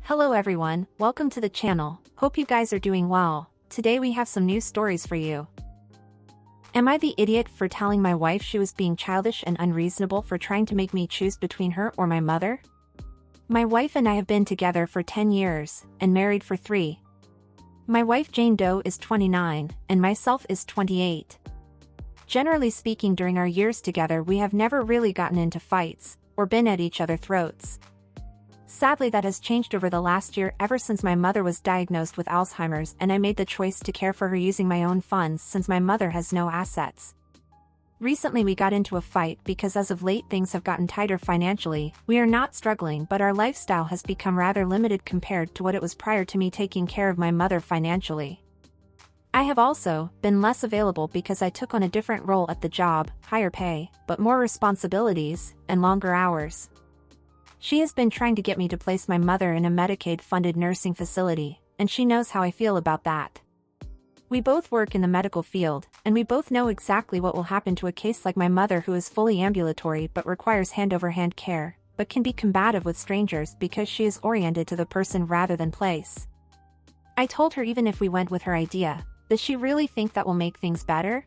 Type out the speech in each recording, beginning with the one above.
Hello everyone, welcome to the channel. Hope you guys are doing well. Today we have some new stories for you. Am I the idiot for telling my wife she was being childish and unreasonable for trying to make me choose between her or my mother? My wife and I have been together for 10 years, and married for 3. My wife Jane Doe is 29, and myself is 28. Generally speaking, during our years together we have never really gotten into fights, or been at each other's throats. Sadly, that has changed over the last year ever since my mother was diagnosed with Alzheimer's and I made the choice to care for her using my own funds since my mother has no assets. Recently we got into a fight because as of late things have gotten tighter financially. We are not struggling, but our lifestyle has become rather limited compared to what it was prior to me taking care of my mother financially. I have also been less available because I took on a different role at the job, higher pay, but more responsibilities, and longer hours. She has been trying to get me to place my mother in a Medicaid-funded nursing facility, and she knows how I feel about that. We both work in the medical field, and we both know exactly what will happen to a case like my mother who is fully ambulatory but requires hand-over-hand care, but can be combative with strangers because she is oriented to the person rather than place. I told her even if we went with her idea, does she really think that will make things better?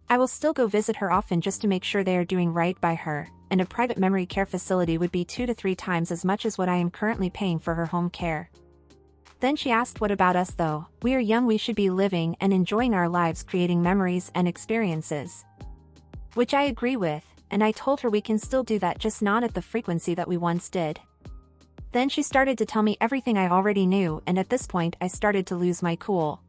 I will still go visit her often just to make sure they are doing right by her, and a private memory care facility would be 2 to 3 times as much as what I am currently paying for her home care. Then she asked, what about us though? We are young, we should be living and enjoying our lives, creating memories and experiences. Which I agree with, and I told her we can still do that, just not at the frequency that we once did. Then she started to tell me everything I already knew, and at this point I started to lose my cool.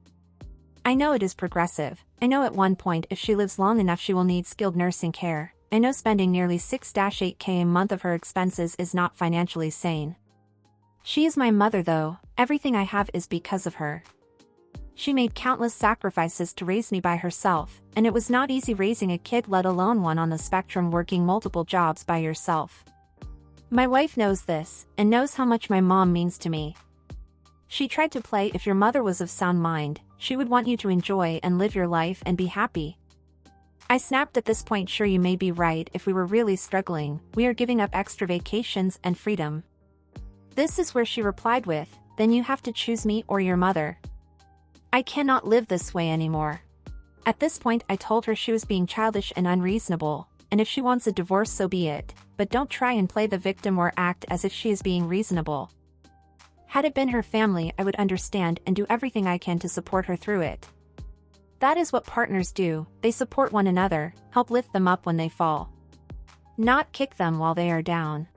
I know it is progressive. I know at one point if she lives long enough she will need skilled nursing care. I know spending nearly 6-8K a month of her expenses is not financially sane. She is my mother though, everything I have is because of her. She made countless sacrifices to raise me by herself, and it was not easy raising a kid, let alone one on the spectrum, working multiple jobs by yourself. My wife knows this, and knows how much my mom means to me. She tried to play, if your mother was of sound mind, she would want you to enjoy and live your life and be happy. I snapped at this point, sure, you may be right, if we were really struggling, we are giving up extra vacations and freedom. This is where she replied with, then you have to choose me or your mother. I cannot live this way anymore. At this point I told her she was being childish and unreasonable, and if she wants a divorce so be it, but don't try and play the victim or act as if she is being reasonable. Had it been her family I would understand and do everything I can to support her through it. That is what partners do, they support one another, help lift them up when they fall. Not kick them while they are down.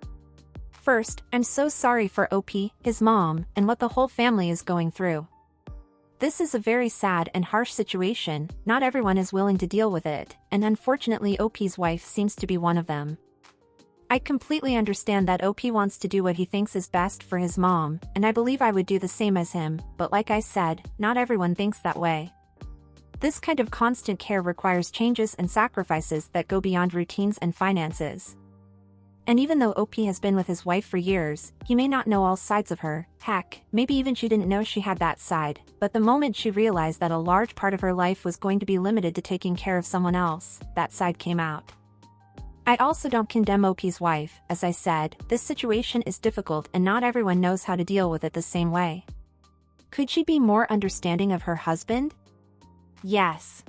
First, I'm so sorry for OP, his mom, and what the whole family is going through. This is a very sad and harsh situation, not everyone is willing to deal with it, and unfortunately OP's wife seems to be one of them. I completely understand that OP wants to do what he thinks is best for his mom, and I believe I would do the same as him, but like I said, not everyone thinks that way. This kind of constant care requires changes and sacrifices that go beyond routines and finances. And even though OP has been with his wife for years, he may not know all sides of her, heck, maybe even she didn't know she had that side, but the moment she realized that a large part of her life was going to be limited to taking care of someone else, that side came out. I also don't condemn OP's wife, as I said, this situation is difficult and not everyone knows how to deal with it the same way. Could she be more understanding of her husband? Yes.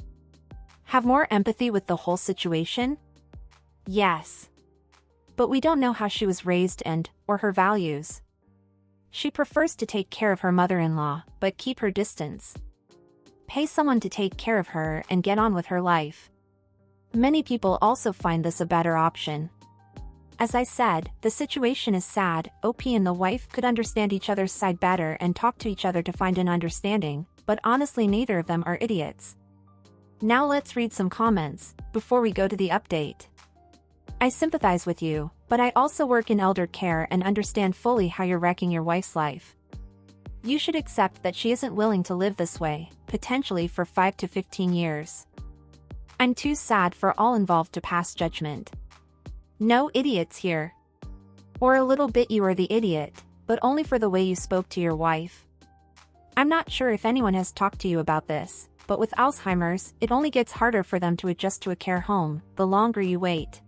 Have more empathy with the whole situation? Yes. But we don't know how she was raised or her values. She prefers to take care of her mother-in-law, but keep her distance. Pay someone to take care of her and get on with her life. Many people also find this a better option. As I said, the situation is sad, OP and the wife could understand each other's side better and talk to each other to find an understanding, but honestly neither of them are idiots. Now let's read some comments, before we go to the update. I sympathize with you, but I also work in elder care and understand fully how you're wrecking your wife's life. You should accept that she isn't willing to live this way, potentially for 5 to 15 years. I'm too sad for all involved to pass judgment. No idiots here. Or a little bit you are the idiot, but only for the way you spoke to your wife. I'm not sure if anyone has talked to you about this, but with Alzheimer's, it only gets harder for them to adjust to a care home, the longer you wait.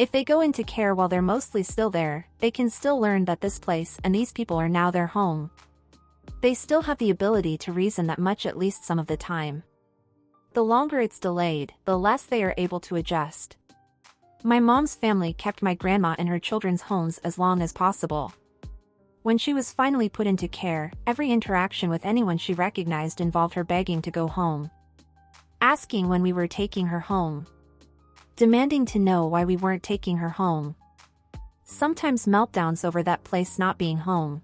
If they go into care while they're mostly still there, they can still learn that this place and these people are now their home. They still have the ability to reason that much at least some of the time. The longer it's delayed, the less they are able to adjust. My mom's family kept my grandma in her children's homes as long as possible. When she was finally put into care, every interaction with anyone she recognized involved her begging to go home. Asking when we were taking her home. Demanding to know why we weren't taking her home. Sometimes meltdowns over that place not being home.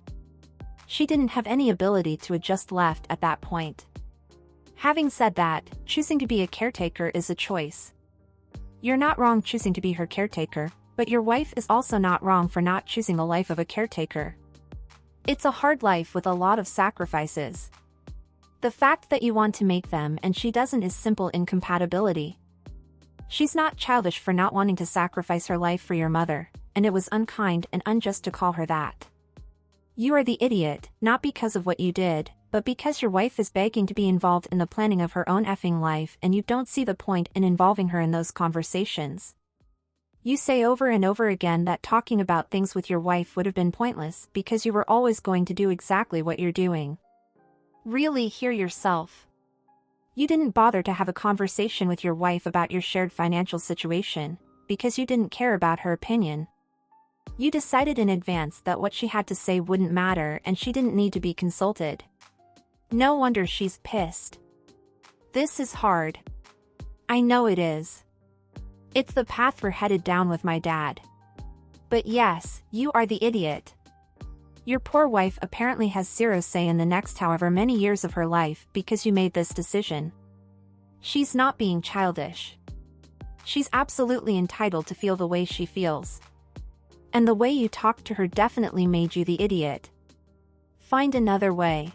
She didn't have any ability to adjust left at that point. Having said that, choosing to be a caretaker is a choice. You're not wrong choosing to be her caretaker, but your wife is also not wrong for not choosing the life of a caretaker. It's a hard life with a lot of sacrifices. The fact that you want to make them and she doesn't is simple incompatibility. She's not childish for not wanting to sacrifice her life for your mother, and it was unkind and unjust to call her that. You are the idiot, not because of what you did, but because your wife is begging to be involved in the planning of her own effing life and you don't see the point in involving her in those conversations. You say over and over again that talking about things with your wife would have been pointless because you were always going to do exactly what you're doing. Really hear yourself. You didn't bother to have a conversation with your wife about your shared financial situation because you didn't care about her opinion. You decided in advance that what she had to say wouldn't matter and she didn't need to be consulted. No wonder she's pissed. This is hard. I know it is. It's the path we're headed down with my dad. But yes, you are the idiot. Your poor wife apparently has zero say in the next however many years of her life because you made this decision. She's not being childish. She's absolutely entitled to feel the way she feels. And the way you talked to her definitely made you the idiot. Find another way.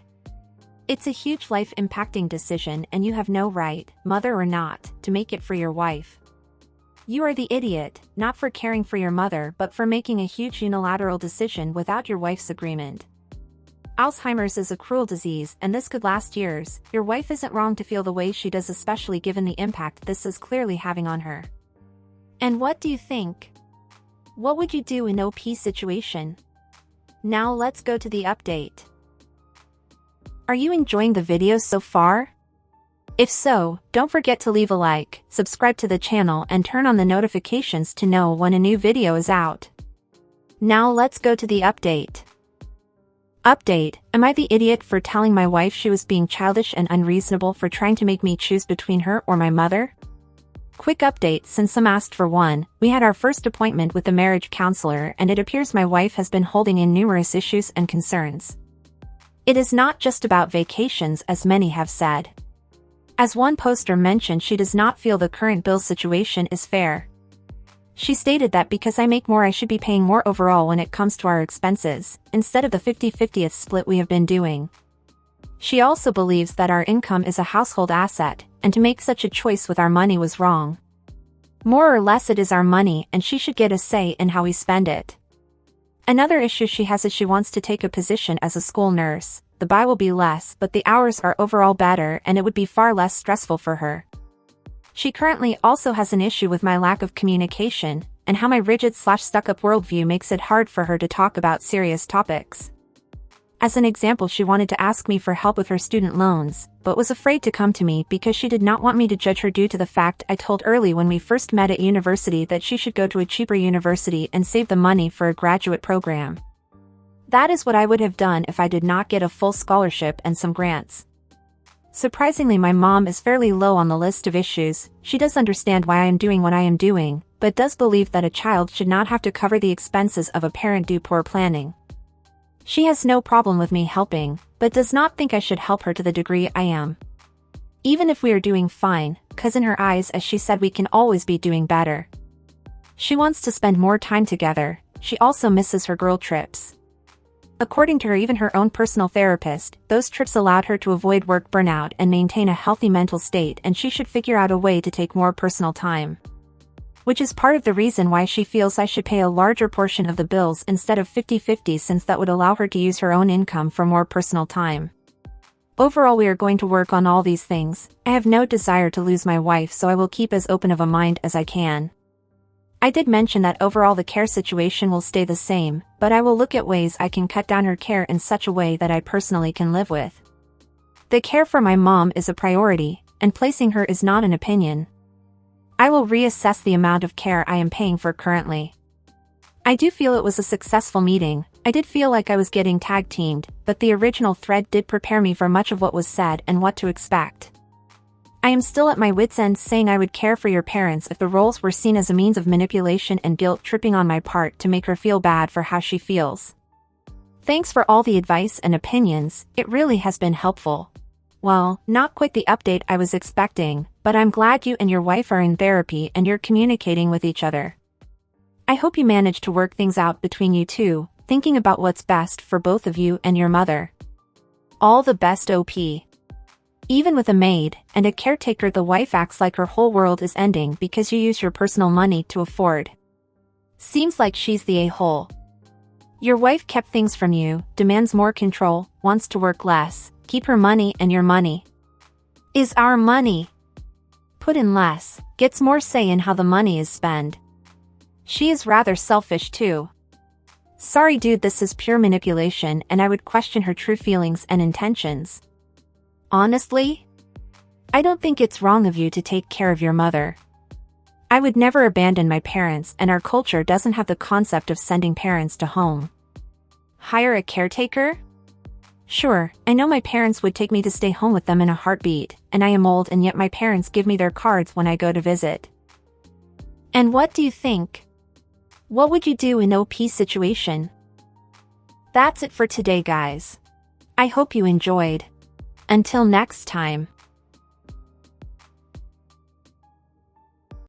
It's a huge life-impacting decision and you have no right, mother or not, to make it for your wife. You are the idiot, not for caring for your mother but for making a huge unilateral decision without your wife's agreement. Alzheimer's is a cruel disease and this could last years. Your wife isn't wrong to feel the way she does, especially given the impact this is clearly having on her. And what do you think? What would you do in OP situation? Now let's go to the update. Are you enjoying the videos so far? If so, don't forget to leave a like, subscribe to the channel and turn on the notifications to know when a new video is out. Now let's go to the update. Update: Am I the idiot for telling my wife she was being childish and unreasonable for trying to make me choose between her or my mother? Quick update: since some asked for one, we had our first appointment with the marriage counselor and it appears my wife has been holding in numerous issues and concerns. It is not just about vacations as many have said. As one poster mentioned, she does not feel the current bill situation is fair. She stated that because I make more I should be paying more overall when it comes to our expenses, instead of the 50-50th split we have been doing. She also believes that our income is a household asset, and to make such a choice with our money was wrong. More or less it is our money and she should get a say in how we spend it. Another issue she has is she wants to take a position as a school nurse. The buy will be less but the hours are overall better and it would be far less stressful for her. She currently also has an issue with my lack of communication, and how my rigid/stuck-up worldview makes it hard for her to talk about serious topics. As an example, she wanted to ask me for help with her student loans, but was afraid to come to me because she did not want me to judge her due to the fact I told early when we first met at university that she should go to a cheaper university and save the money for a graduate program. That is what I would have done if I did not get a full scholarship and some grants. Surprisingly, my mom is fairly low on the list of issues. She does understand why I am doing what I am doing, but does believe that a child should not have to cover the expenses of a parent due poor planning. She has no problem with me helping, but does not think I should help her to the degree I am. Even if we are doing fine, 'cause in her eyes, as she said, we can always be doing better. She wants to spend more time together. She also misses her girl trips. According to her, even her own personal therapist, those trips allowed her to avoid work burnout and maintain a healthy mental state, and she should figure out a way to take more personal time. Which is part of the reason why she feels I should pay a larger portion of the bills instead of 50-50, since that would allow her to use her own income for more personal time. Overall, we are going to work on all these things. I have no desire to lose my wife, so I will keep as open of a mind as I can. I did mention that overall the care situation will stay the same, but I will look at ways I can cut down her care in such a way that I personally can live with. The care for my mom is a priority, and placing her is not an opinion. I will reassess the amount of care I am paying for currently. I do feel it was a successful meeting. I did feel like I was getting tag-teamed, but the original thread did prepare me for much of what was said and what to expect. I am still at my wit's end saying I would care for your parents if the roles were seen as a means of manipulation and guilt-tripping on my part to make her feel bad for how she feels. Thanks for all the advice and opinions, it really has been helpful. Well, not quite the update I was expecting, but I'm glad you and your wife are in therapy and you're communicating with each other. I hope you manage to work things out between you two, thinking about what's best for both of you and your mother. All the best, OP. Even with a maid and a caretaker, the wife acts like her whole world is ending because you use your personal money to afford. Seems like she's the a-hole. Your wife kept things from you, demands more control, wants to work less, keep her money and your money is our money. Put in less, gets more say in how the money is spent. She is rather selfish too. Sorry dude, this is pure manipulation and I would question her true feelings and intentions. Honestly, I don't think it's wrong of you to take care of your mother. I would never abandon my parents and our culture doesn't have the concept of sending parents to home. Hire a caretaker? Sure, I know my parents would take me to stay home with them in a heartbeat, and I am old and yet my parents give me their cards when I go to visit. And what do you think? What would you do in OP's situation? That's it for today, guys. I hope you enjoyed. Until next time.